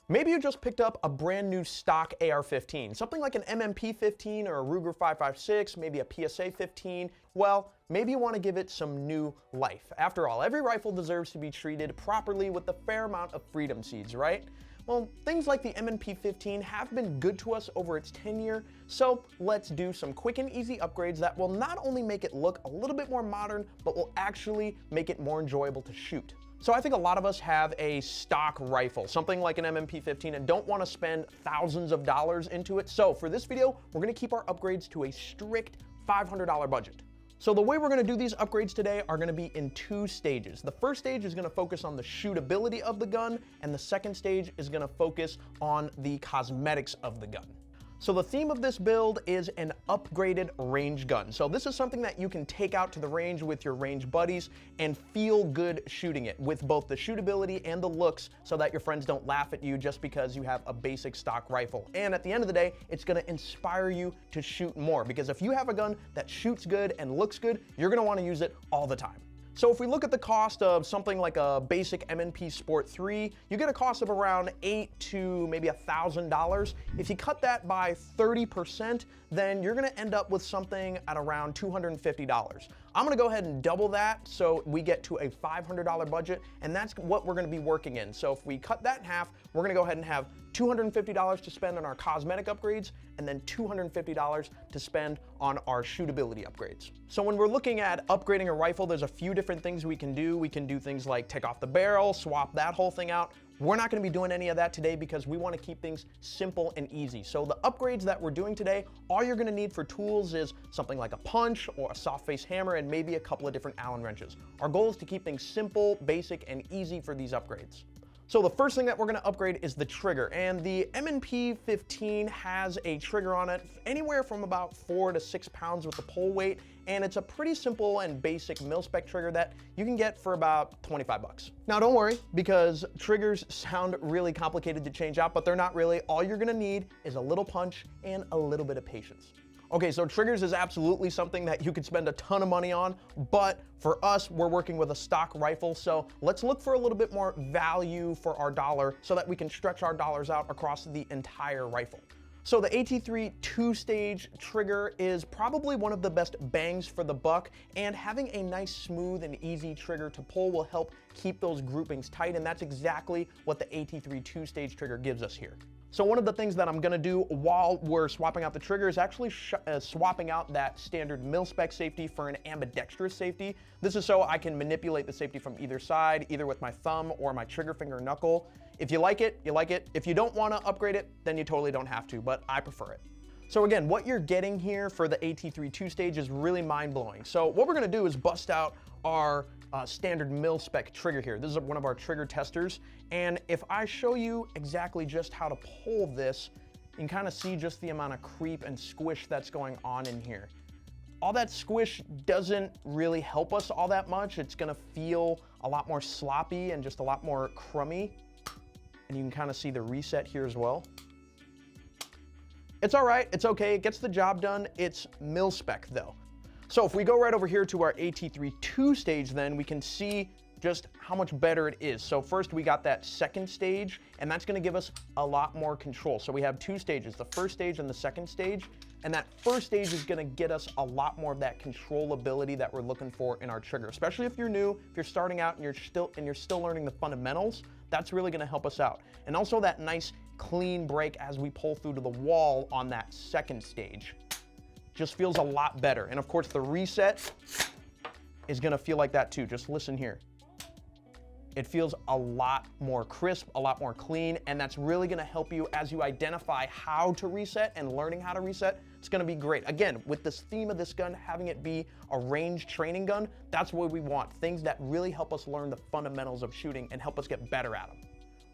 Maybe you just picked up a brand new stock AR-15, something like an M&P 15 or a Ruger 5.56, maybe a PSA 15. Well, maybe you want to give it some new life. After all, every rifle deserves to be treated properly with a fair amount of freedom seeds, right? Well, things like the M&P 15 have been good to us over its tenure, so let's do some quick and easy upgrades that will not only make it look a little bit more modern, but will actually make it more enjoyable to shoot. So I think a lot of us have a stock rifle, something like an M&P 15, and don't want to spend thousands of dollars into it. So for this video, we're going to keep our upgrades to a strict $500 budget. So the way we're going to do these upgrades today are going to be in two stages. The first stage is going to focus on the shootability of the gun, and the second stage is going to focus on the cosmetics of the gun. So the theme of this build is an upgraded range gun. So this is something that you can take out to the range with your range buddies and feel good shooting it with both the shootability and the looks so that your friends don't laugh at you just because you have a basic stock rifle. And at the end of the day, it's gonna inspire you to shoot more, because if you have a gun that shoots good and looks good, you're gonna wanna use it all the time. So if we look at the cost of something like a basic M&P Sport 3, you get a cost of around $800 to maybe $1,000. If you cut that by 30%, then you're gonna end up with something at around $250. I'm gonna go ahead and double that so we get to a $500 budget, and that's what we're gonna be working in. So if we cut that in half, we're gonna go ahead and have $250 to spend on our cosmetic upgrades, and then $250 to spend on our shootability upgrades. So when we're looking at upgrading a rifle, there's a few different things we can do. We can do things like take off the barrel, swap that whole thing out. We're not gonna be doing any of that today because we wanna keep things simple and easy. So the upgrades that we're doing today, all you're gonna need for tools is something like a punch or a soft face hammer and maybe a couple of different Allen wrenches. Our goal is to keep things simple, basic, and easy for these upgrades. So the first thing that we're gonna upgrade is the trigger, and the M&P 15 has a trigger on it anywhere from about 4 to 6 pounds with the pull weight, and it's a pretty simple and basic mil-spec trigger that you can get for about 25 bucks. Now don't worry, because triggers sound really complicated to change out, but they're not really. All you're gonna need is a little punch and a little bit of patience. Okay, so triggers is absolutely something that you could spend a ton of money on, but for us, we're working with a stock rifle, so let's look for a little bit more value for our dollar so that we can stretch our dollars out across the entire rifle. So the AT3 two-stage trigger is probably one of the best bangs for the buck, and having a nice, smooth, and easy trigger to pull will help keep those groupings tight, and that's exactly what the AT3 two-stage trigger gives us here. So one of the things that I'm gonna do while we're swapping out the trigger is actually swapping out that standard mil-spec safety for an ambidextrous safety. This is so I can manipulate the safety from either side, either with my thumb or my trigger finger knuckle. If you like it, you like it. If you don't wanna upgrade it, then you totally don't have to, but I prefer it. So again, what you're getting here for the AT3 two-stage is really mind-blowing. So what we're gonna do is bust out our standard mil-spec trigger here. This is one of our trigger testers, and if I show you exactly just how to pull this, you can kind of see just the amount of creep and squish that's going on in here. All that squish doesn't really help us all that much. It's gonna feel a lot more sloppy and just a lot more crummy, and you can kind of see the reset here as well. It's all right, it's okay, it gets the job done. It's mil-spec though. So if we go right over here to our AT3 two-stage, then we can see just how much better it is. So first we got that second stage, and that's gonna give us a lot more control. So we have two stages, the first stage and the second stage, and that first stage is gonna get us a lot more of that controllability that we're looking for in our trigger, especially if you're new, if you're starting out and you're still learning the fundamentals. That's really gonna help us out. And also that nice clean break as we pull through to the wall on that second stage. Just feels a lot better. And of course the reset is gonna feel like that too. Just listen here. It feels a lot more crisp, a lot more clean, and that's really gonna help you as you identify how to reset and learning how to reset. It's gonna be great. Again, with this theme of this gun, having it be a range training gun, that's what we want. Things that really help us learn the fundamentals of shooting and help us get better at them.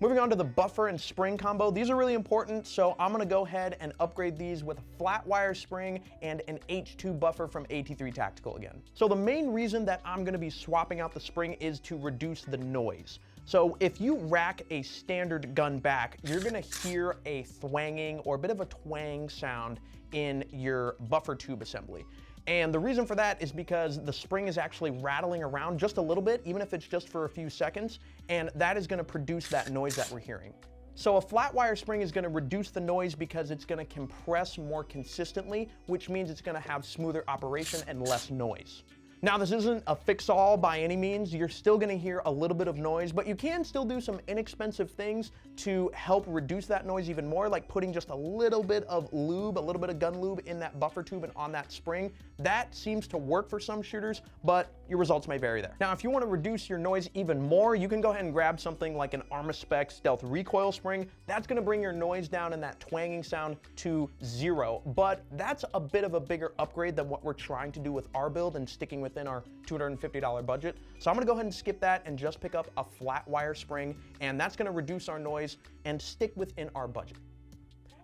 Moving on to the buffer and spring combo, these are really important, so I'm gonna go ahead and upgrade these with a flat wire spring and an H2 buffer from AT3 Tactical again. So the main reason that I'm gonna be swapping out the spring is to reduce the noise. So if you rack a standard gun back, you're gonna hear a thwanging or a bit of a twang sound in your buffer tube assembly. And the reason for that is because the spring is actually rattling around just a little bit, even if it's just for a few seconds, and that is gonna produce that noise that we're hearing. So a flat wire spring is going to reduce the noise because it's going to compress more consistently, which means it's going to have smoother operation and less noise. Now, this isn't a fix-all by any means. You're still gonna hear a little bit of noise, but you can still do some inexpensive things to help reduce that noise even more, like putting just a little bit of lube, a little bit of gun lube in that buffer tube and on that spring. That seems to work for some shooters, but your results may vary there. Now, if you wanna reduce your noise even more, you can go ahead and grab something like an Armaspec Stealth recoil spring. That's gonna bring your noise down and that twanging sound to 0, but that's a bit of a bigger upgrade than what we're trying to do with our build and sticking within our $250 budget. So I'm gonna go ahead and skip that and just pick up a flat wire spring, and that's gonna reduce our noise and stick within our budget.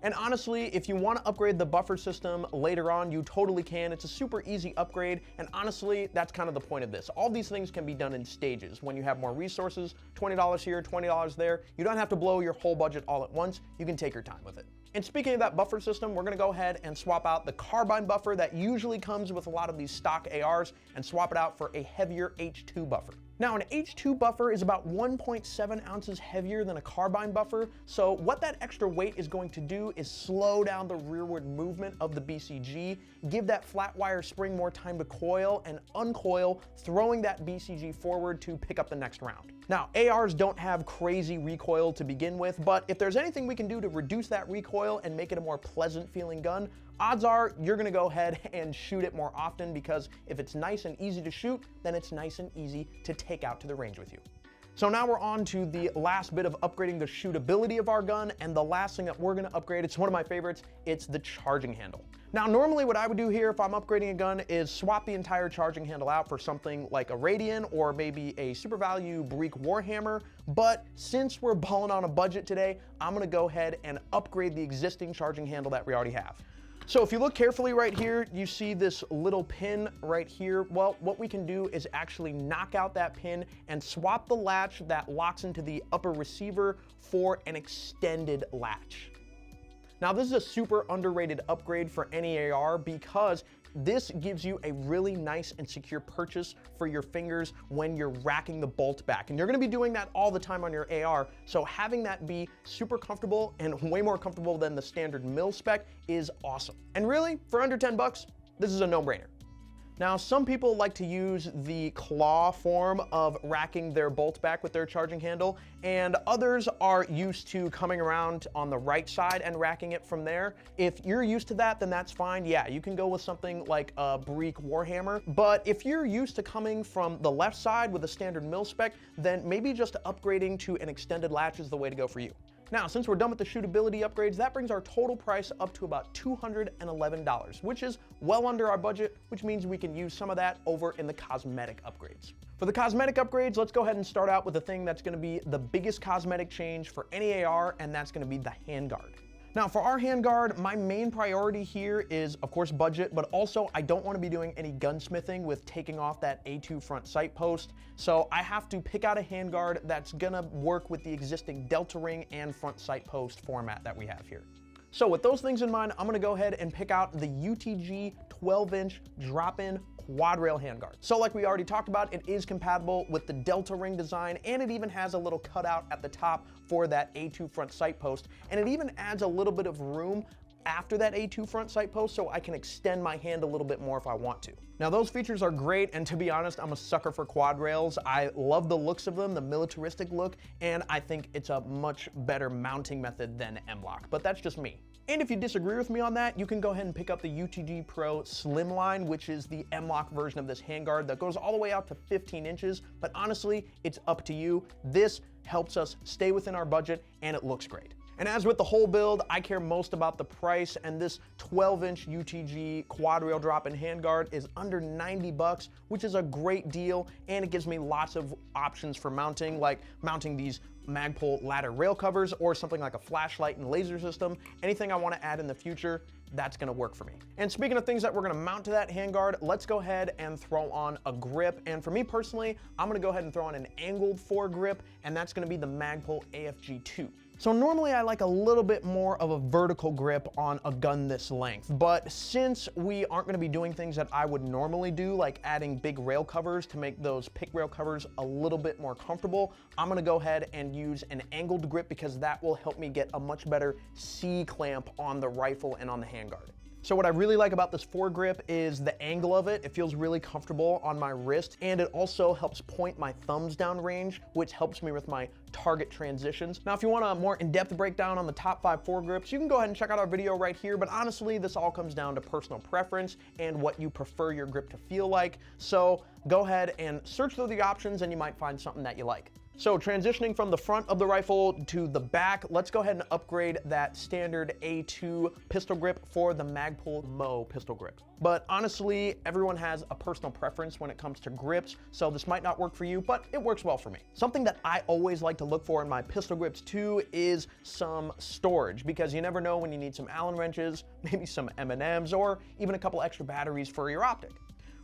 And honestly, if you want to upgrade the buffer system later on, you totally can. It's a super easy upgrade, and honestly, that's kind of the point of this. All these things can be done in stages. When you have more resources, $20 here, $20 there, you don't have to blow your whole budget all at once. You can take your time with it. And speaking of that buffer system, we're gonna go ahead and swap out the carbine buffer that usually comes with a lot of these stock ARs and swap it out for a heavier H2 buffer. Now, an H2 buffer is about 1.7 ounces heavier than a carbine buffer, so what that extra weight is going to do is slow down the rearward movement of the BCG, give that flat wire spring more time to coil and uncoil, throwing that BCG forward to pick up the next round. Now, ARs don't have crazy recoil to begin with, but if there's anything we can do to reduce that recoil and make it a more pleasant feeling gun, odds are you're gonna go ahead and shoot it more often, because if it's nice and easy to shoot, then it's nice and easy to take out to the range with you. So now we're on to the last bit of upgrading the shootability of our gun, and the last thing that we're gonna upgrade, it's one of my favorites, it's the charging handle. Now, normally what I would do here if I'm upgrading a gun is swap the entire charging handle out for something like a Radian or maybe a super value Breek Warhammer, but since we're balling on a budget today, I'm gonna go ahead and upgrade the existing charging handle that we already have. So if you look carefully right here, you see this little pin right here. Well, what we can do is actually knock out that pin and swap the latch that locks into the upper receiver for an extended latch. Now, this is a super underrated upgrade for any AR because this gives you a really nice and secure purchase for your fingers when you're racking the bolt back. And you're gonna be doing that all the time on your AR, so having that be super comfortable and way more comfortable than the standard mil spec is awesome. And really, for under 10 bucks, this is a no-brainer. Now, some people like to use the claw form of racking their bolt back with their charging handle, and others are used to coming around on the right side and racking it from there. If you're used to that, then that's fine. Yeah, you can go with something like a Breek Warhammer, but if you're used to coming from the left side with a standard mil spec, then maybe just upgrading to an extended latch is the way to go for you. Now, since we're done with the shootability upgrades, that brings our total price up to about $211, which is well under our budget, which means we can use some of that over in the cosmetic upgrades. For the cosmetic upgrades, let's go ahead and start out with the thing that's gonna be the biggest cosmetic change for any AR, and that's gonna be the handguard. Now, for our handguard, my main priority here is, of course, budget, but also I don't want to be doing any gunsmithing with taking off that A2 front sight post. So I have to pick out a handguard that's gonna work with the existing delta ring and front sight post format that we have here. So with those things in mind, I'm gonna go ahead and pick out the UTG 12-inch drop-in quad rail handguard. So like we already talked about, it is compatible with the delta ring design, and it even has a little cutout at the top for that A2 front sight post, and it even adds a little bit of room after that A2 front sight post so I can extend my hand a little bit more if I want to. Now, those features are great, and to be honest, I'm a sucker for quad rails. I love the looks of them, the militaristic look, and I think it's a much better mounting method than M-LOK, but that's just me. And if you disagree with me on that, you can go ahead and pick up the UTG Pro Slimline, which is the M-LOK version of this handguard that goes all the way out to 15 inches, but honestly, it's up to you. This helps us stay within our budget, and it looks great. And as with the whole build, I care most about the price, and this 12-inch UTG quad rail drop-in handguard is under 90 bucks, which is a great deal, and it gives me lots of options for mounting, like mounting these Magpul ladder rail covers or something like a flashlight and laser system. Anything I want to add in the future, that's gonna work for me. And speaking of things that we're gonna mount to that handguard, let's go ahead and throw on a grip. And for me personally, I'm gonna go ahead and throw on an angled foregrip, and that's gonna be the Magpul AFG2. So normally I like a little bit more of a vertical grip on a gun this length, but since we aren't gonna be doing things that I would normally do, like adding big rail covers to make those pick rail covers a little bit more comfortable, I'm gonna go ahead and use an angled grip because that will help me get a much better C-clamp on the rifle and on the handguard. So what I really like about this foregrip is the angle of it. It feels really comfortable on my wrist, and it also helps point my thumbs down range, which helps me with my target transitions. Now, if you want a more in-depth breakdown on the top 5 foregrips, you can go ahead and check out our video right here, but honestly, this all comes down to personal preference and what you prefer your grip to feel like. So go ahead and search through the options and you might find something that you like. So transitioning from the front of the rifle to the back, let's go ahead and upgrade that standard A2 pistol grip for the Magpul Mo pistol grip. But honestly, everyone has a personal preference when it comes to grips, so this might not work for you, but it works well for me. Something that I always like to look for in my pistol grips too is some storage, because you never know when you need some Allen wrenches, maybe some M&Ms, or even a couple extra batteries for your optic.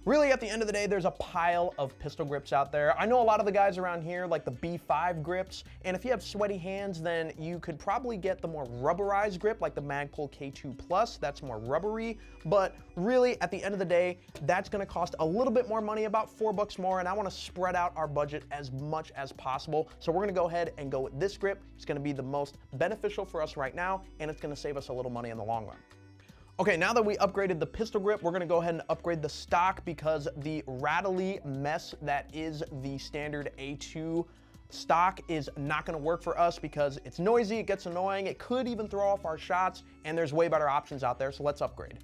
Really, at the end of the day, there's a pile of pistol grips out there. I know a lot of the guys around here like the B5 grips, and if you have sweaty hands, then you could probably get the more rubberized grip like the Magpul K2 Plus. That's more rubbery, but really, at the end of the day, that's gonna cost a little bit more money, about $4 more, and I wanna spread out our budget as much as possible. So we're gonna go ahead and go with this grip. It's gonna be the most beneficial for us right now, and it's gonna save us a little money in the long run. Okay, now that we upgraded the pistol grip, we're gonna go ahead and upgrade the stock because the rattly mess that is the standard A2 stock is not gonna work for us because it's noisy, it gets annoying, it could even throw off our shots, and there's way better options out there, so let's upgrade.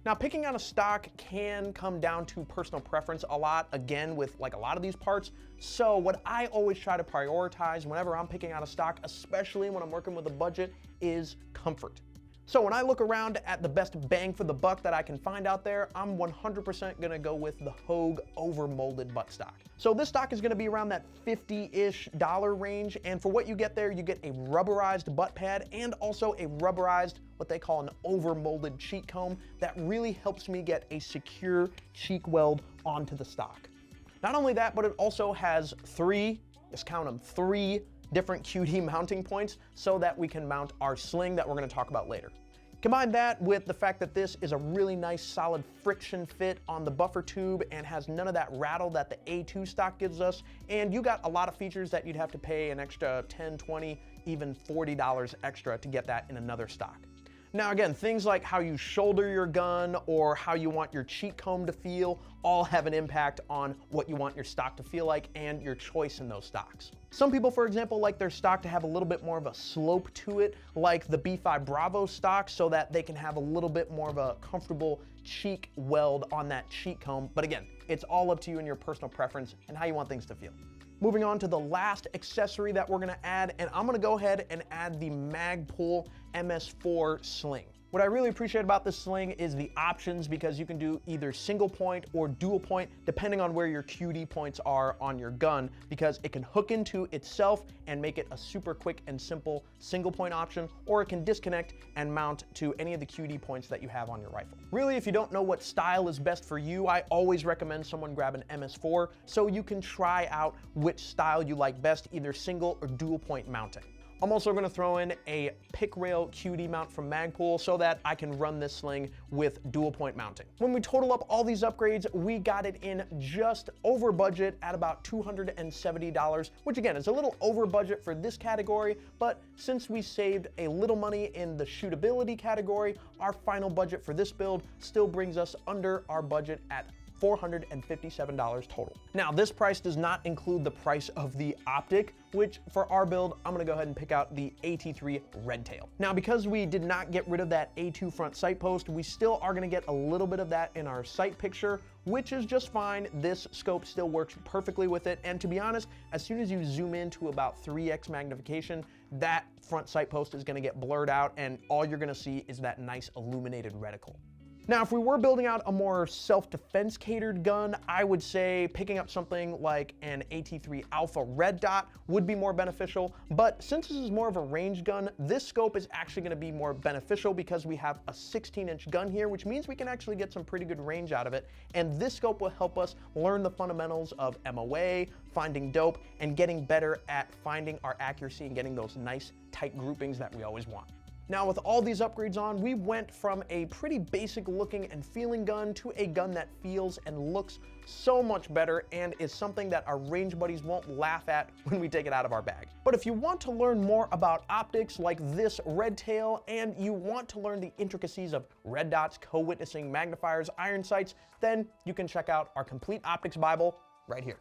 Now, picking out a stock can come down to personal preference a lot, again, with like a lot of these parts. So what I always try to prioritize whenever I'm picking out a stock, especially when I'm working with a budget, is comfort. So when I look around at the best bang for the buck that I can find out there, I'm 100% gonna go with the Hogue overmolded buttstock. So this stock is gonna be around that $50-ish range, and for what you get there, you get a rubberized butt pad and also a rubberized, what they call an overmolded cheek comb that really helps me get a secure cheek weld onto the stock. Not only that, but it also has three, just count them, 3 different QD mounting points so that we can mount our sling that we're gonna talk about later. Combine that with the fact that this is a really nice solid friction fit on the buffer tube and has none of that rattle that the A2 stock gives us, and you got a lot of features that you'd have to pay an extra $10, $20, even $40 extra to get that in another stock. Now again, things like how you shoulder your gun or how you want your cheek comb to feel all have an impact on what you want your stock to feel like and your choice in those stocks. Some people, for example, like their stock to have a little bit more of a slope to it, like the B5 Bravo stock, so that they can have a little bit more of a comfortable cheek weld on that cheek comb. But again, it's all up to you and your personal preference and how you want things to feel. Moving on to the last accessory that we're gonna add, and I'm gonna go ahead and add the Magpul MS4 sling. What I really appreciate about this sling is the options, because you can do either single point or dual point depending on where your QD points are on your gun, because it can hook into itself and make it a super quick and simple single point option, or it can disconnect and mount to any of the QD points that you have on your rifle. Really, if you don't know what style is best for you, I always recommend someone grab an MS4 so you can try out which style you like best, either single or dual point mounting. I'm also gonna throw in a pick rail QD mount from Magpul so that I can run this sling with dual point mounting. When we total up all these upgrades, we got it in just over budget at about $270, which again is a little over budget for this category, but since we saved a little money in the shootability category, our final budget for this build still brings us under our budget at $457 total. Now, this price does not include the price of the Optic, which for our build, I'm gonna go ahead and pick out the AT3 Redtail. Now, because we did not get rid of that A2 front sight post, we still are gonna get a little bit of that in our sight picture, which is just fine. This scope still works perfectly with it. And to be honest, as soon as you zoom in to about 3x magnification, that front sight post is gonna get blurred out and all you're gonna see is that nice illuminated reticle. Now, if we were building out a more self-defense catered gun, I would say picking up something like an AT3 Alpha Red Dot would be more beneficial. But since this is more of a range gun, this scope is actually going to be more beneficial because we have a 16-inch gun here, which means we can actually get some pretty good range out of it. And this scope will help us learn the fundamentals of MOA, finding dope, and getting better at finding our accuracy and getting those nice tight groupings that we always want. Now, with all these upgrades on, we went from a pretty basic looking and feeling gun to a gun that feels and looks so much better and is something that our range buddies won't laugh at when we take it out of our bag. But if you want to learn more about optics like this red tail, and you want to learn the intricacies of red dots, co-witnessing magnifiers, iron sights, then you can check out our complete optics Bible right here.